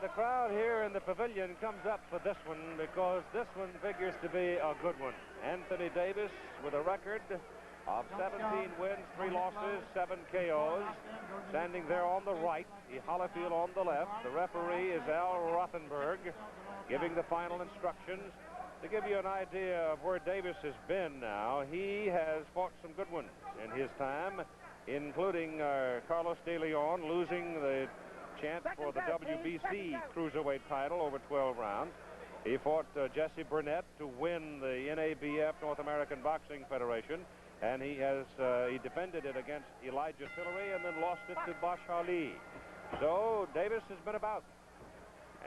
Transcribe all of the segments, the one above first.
the crowd here in the pavilion comes up for this one because this one figures to be a good one. Anthony Davis with a record of 17 wins, 3 losses, 7 KOs. Standing there on the right, Holyfield on the left. The referee is Al Rothenberg, giving the final instructions. To give you an idea of where Davis has been now, he has fought some good ones in his time, including Carlos de Leon losing the chance for the WBC cruiserweight title over 12 rounds. He fought Jesse Burnett to win the NABF, North American Boxing Federation, and he defended it against Elijah Tillery and then lost it to Bosh Ali. So Davis has been about,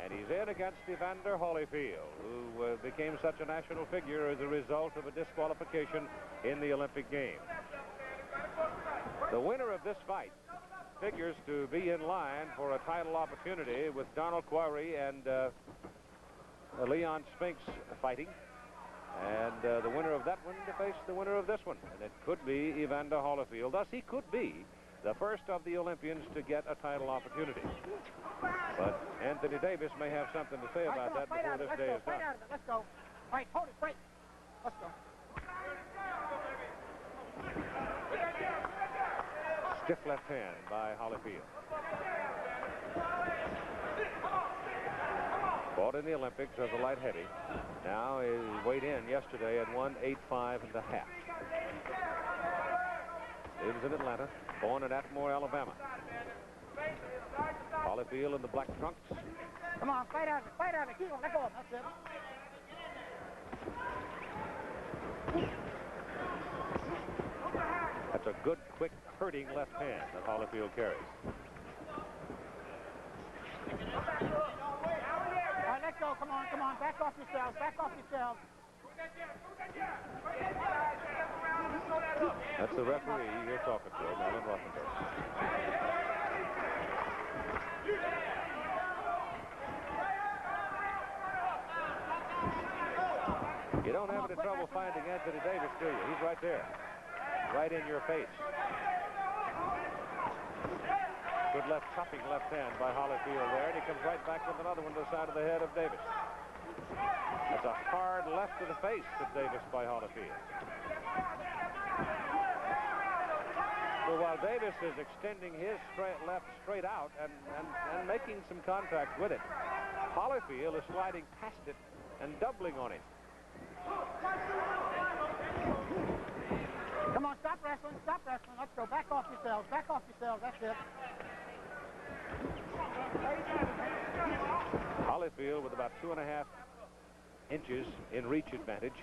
and he's in against Evander Holyfield, who became such a national figure as a result of a disqualification in the Olympic Games. The winner of this fight figures to be in line for a title opportunity with Donald Quarry and Leon Spinks fighting. And the winner of that one to face the winner of this one. And it could be Evander Holyfield. Thus, he could be the first of the Olympians to get a title opportunity. But Anthony Davis may have something to say about that before this day is done. Let's go. All right, hold it, break. Let's go. Stiff left hand by Holyfield. Fought in the Olympics as a light heavy. Now he weighed in yesterday at 185 and a half. Lives in Atlanta, born in Atmore, Alabama. Holyfield in the black trunks. Come on, fight out of it, keep on, let go of it, that's it. That's a good, quick, hurting left hand that Holyfield carries. All right, let's go, come on, back off yourselves. That's the referee you're talking to, Alan Rothenberg. You don't have any trouble finding Anthony Davis, do you? He's right there. Right in your face. Good chopping left hand by Holyfield there, and he comes right back with another one to the side of the head of Davis. That's a hard left to the face of Davis by Holyfield. So while Davis is extending his left straight out and making some contact with it, Holyfield is sliding past it and doubling on him. Come on, stop wrestling. Let's go. Back off yourselves. That's it. Holyfield with about 2.5 inches in reach advantage.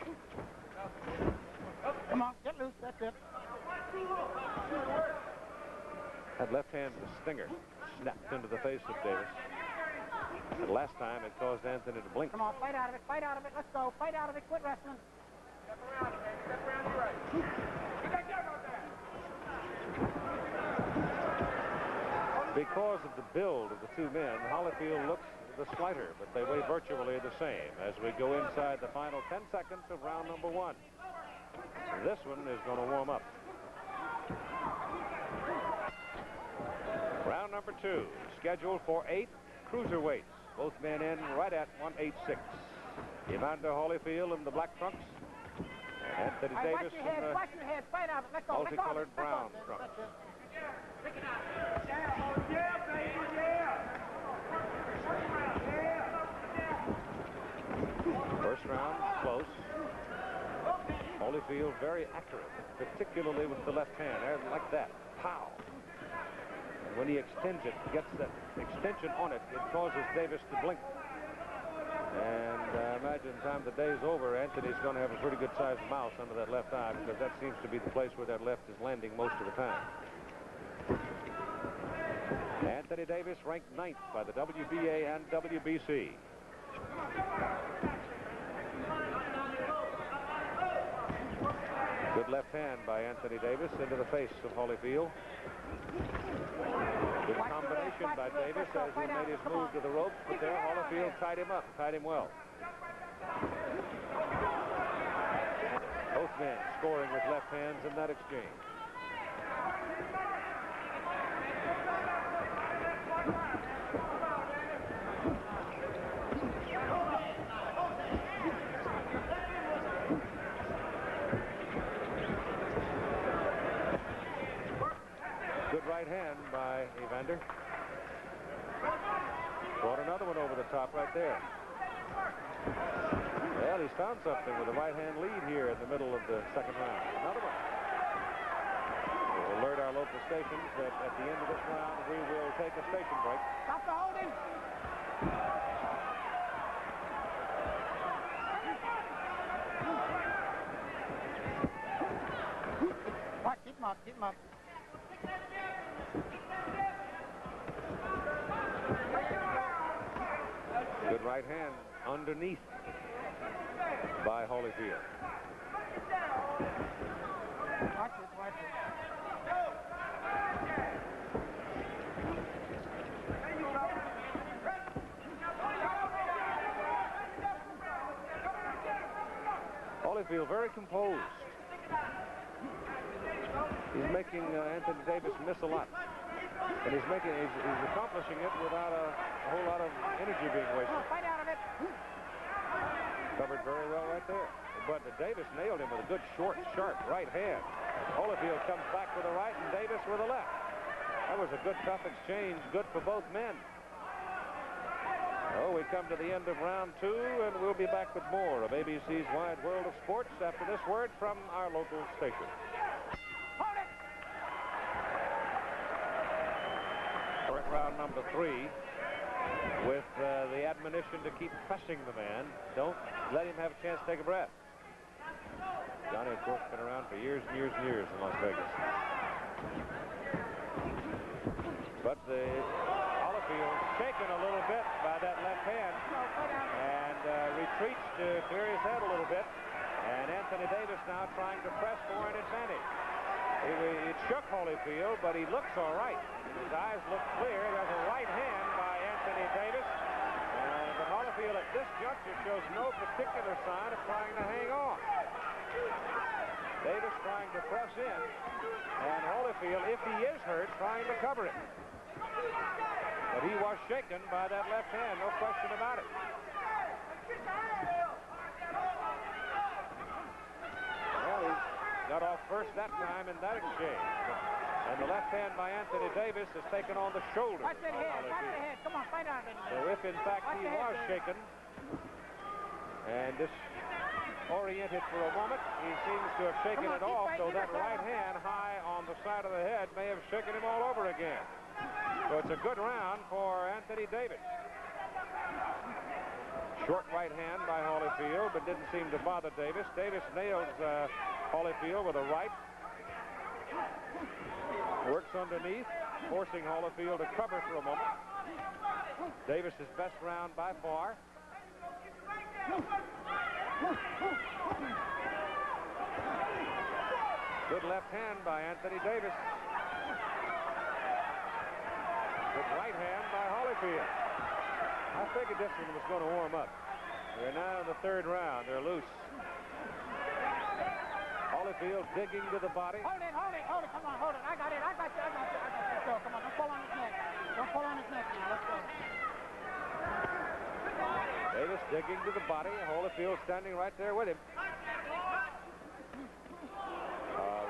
Come on, get loose. That's it. That left hand, the stinger, snapped into the face of Davis. And last time it caused Anthony to blink. Come on, fight out of it. Let's go. Fight out of it. Quit wrestling. Because of the build of the two men, Holyfield looks the slighter, but they weigh virtually the same as we go inside the final 10 seconds of round number 1. This one is going to warm up. Round number 2, scheduled for 8 cruiserweights. Both men in right at 186. Evander Holyfield in the black trunks. And Anthony Davis in the multicolored brown trunks. First round, close. Holyfield very accurate, particularly with the left hand. Like that. Pow. And when he extends it, gets that extension on it, it causes Davis to blink. And I imagine time the day's over, Anthony's going to have a pretty good-sized mouse under that left eye, because that seems to be the place where that left is landing most of the time. Anthony Davis ranked 9th by the WBA and WBC. Good left hand by Anthony Davis into the face of Holyfield. Good combination by Davis as he made his move to the ropes, but there Holyfield tied him up, tied him well. Both men scoring with left hands in that exchange. top right there. Well, he's found something with a right-hand lead here in the middle of the second round. Another one. We'll alert our local stations that at the end of this round, we will take a station break. Stop the holding. Right, keep him up, keep him up. Good right hand underneath by Holyfield. Watch it, watch it. Holyfield very composed. He's making Anthony Davis miss a lot. And he's accomplishing it without a whole lot of energy being wasted. Oh, fight out of it. Covered very well right there. But Davis nailed him with a good, short, sharp right hand. Holyfield comes back with a right and Davis with a left. That was a good, tough exchange. Good for both men. Oh, we come to the end of round 2, and we'll be back with more of ABC's Wide World of Sports after this word from our local station. Hold it. We're at round number 3 with the admonition to keep pressing the man. Don't let him have a chance to take a breath. Johnny, of course, been around for years and years and years in Las Vegas. But Holyfield shaken a little bit by that left hand and retreats to clear his head a little bit. And Anthony Davis now trying to press for an advantage. It shook Holyfield, but he looks all right. His eyes look clear. There's a right hand by Anthony Davis. But Holyfield at this juncture shows no particular sign of trying to hang on. Davis trying to press in, and Holyfield, if he is hurt, trying to cover it. But he was shaken by that left hand, no question about it. Well, he got off first that time in that exchange. And the left hand by Anthony Davis is taken on the shoulder. Watch that head, watch the head. Come on, fight out of it. So if, in fact, he was shaken and disoriented for a moment, he seems to have shaken it off, so that right hand high on the side of the head may have shaken him all over again. So it's a good round for Anthony Davis. Short right hand by Holyfield, but didn't seem to bother Davis. Davis nails Holyfield with a right. Works underneath, forcing Holyfield to cover for a moment. Davis's best round by far. Good left hand by Anthony Davis. Good right hand by Holyfield. I figured this one was going to warm up. We're now in the third round. They're loose. Holyfield digging to the body. Hold it, hold it, hold it. Come on, hold it. I got it, I got you, I got you, I got you. Let's go. Come on, don't fall on his neck. Don't fall on his neck now. Let's go. Davis digging to the body. Holyfield standing right there with him.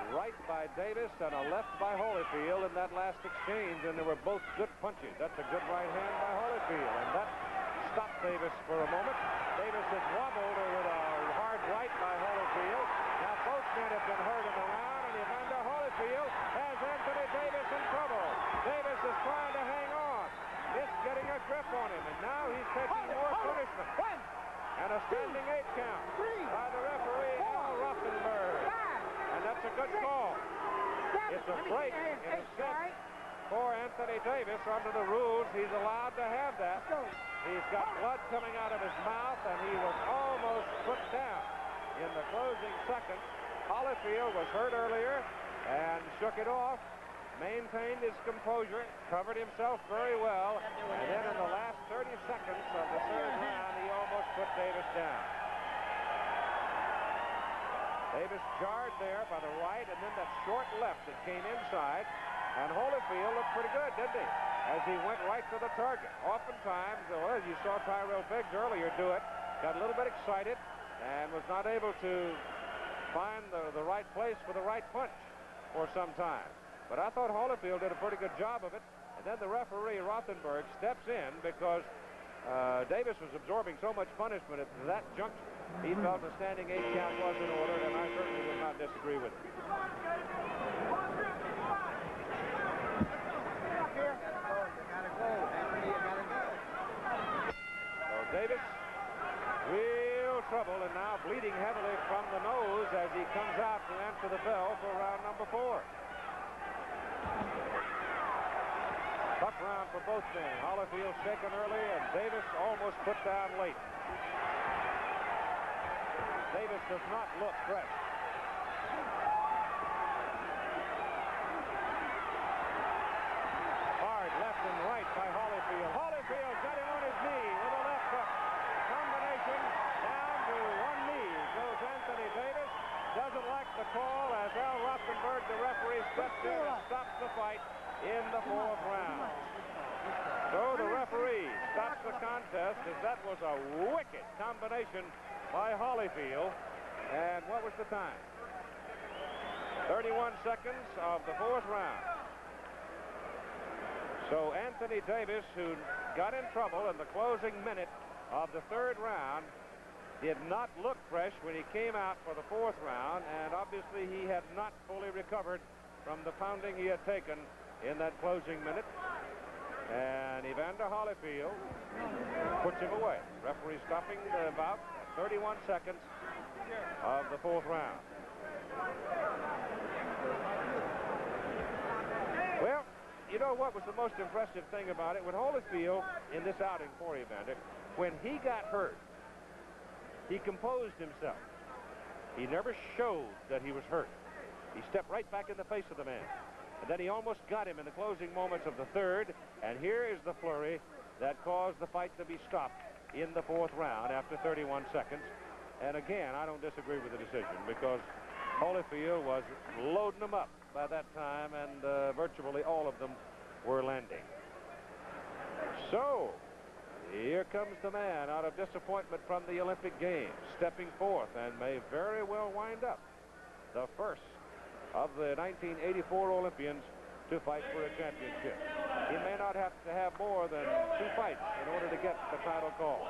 Right by Davis and a left by Holyfield in that last exchange, and they were both good punches. That's a good right hand by Holyfield, and that stopped Davis for a moment. Davis has wobbled with a hard right by Holyfield. Now both men have been hurt in the round, and Evander Holyfield has Anthony Davis in trouble. Davis is trying to hang on. It's getting a grip on him, and now he's taking more punishment. And a standing 8 count by the referee, Rothenberg. And that's a good call. It's a break in a set for Anthony Davis. Under the rules, he's allowed to have that. He's got blood coming out of his mouth, and he was almost put down in the closing seconds. Holyfield was hurt earlier and shook it off, maintained his composure, covered himself very well, and then in the last 30 seconds of the third round, he almost put Davis down. Davis jarred there by the right, and then that short left that came inside, and Holyfield looked pretty good, didn't he? As he went right to the target. Oftentimes, well, you saw Tyrell Biggs earlier do it, got a little bit excited, and was not able to find the right place for the right punch for some time. But I thought Holyfield did a pretty good job of it, and then the referee, Rothenberg, steps in because Davis was absorbing so much punishment at that juncture. He felt a standing 8 count was in order, and I certainly would not disagree with him. So Davis, real trouble, and now bleeding heavily from the nose as he comes out to answer the bell for round number 4. Tough round for both men. Holyfield shaken early, and Davis almost put down late. Davis does not look fresh. Hard left and right by Holyfield. Holyfield got him on his knee with a left hook. Combination down to one knee goes Anthony Davis. Doesn't like the call as Al Rothenberg, the referee, steps in and stops the fight in the 4th round. So the referee stops the contest as that was a wicked combination by Holyfield. And what was the time? 31 seconds of the 4th round. So Anthony Davis, who got in trouble in the closing minute of the 3rd round, did not look fresh when he came out for the 4th round, and obviously he had not fully recovered from the pounding he had taken in that closing minute. And Evander Holyfield puts him away. Referee stopping about 31 seconds of the 4th round. Well, you know what was the most impressive thing about it? When Holyfield, in this outing for Evander, when he got hurt, he composed himself. He never showed that he was hurt. He stepped right back in the face of the man. And then he almost got him in the closing moments of the 3rd. And here is the flurry that caused the fight to be stopped in the 4th round after 31 seconds. And again, I don't disagree with the decision because Holyfield was loading them up by that time, and virtually all of them were landing. So here comes the man out of disappointment from the Olympic Games, stepping forth and may very well wind up the first of the 1984 Olympians to fight for a championship. He may not have to have more than 2 fights in order to get the title call.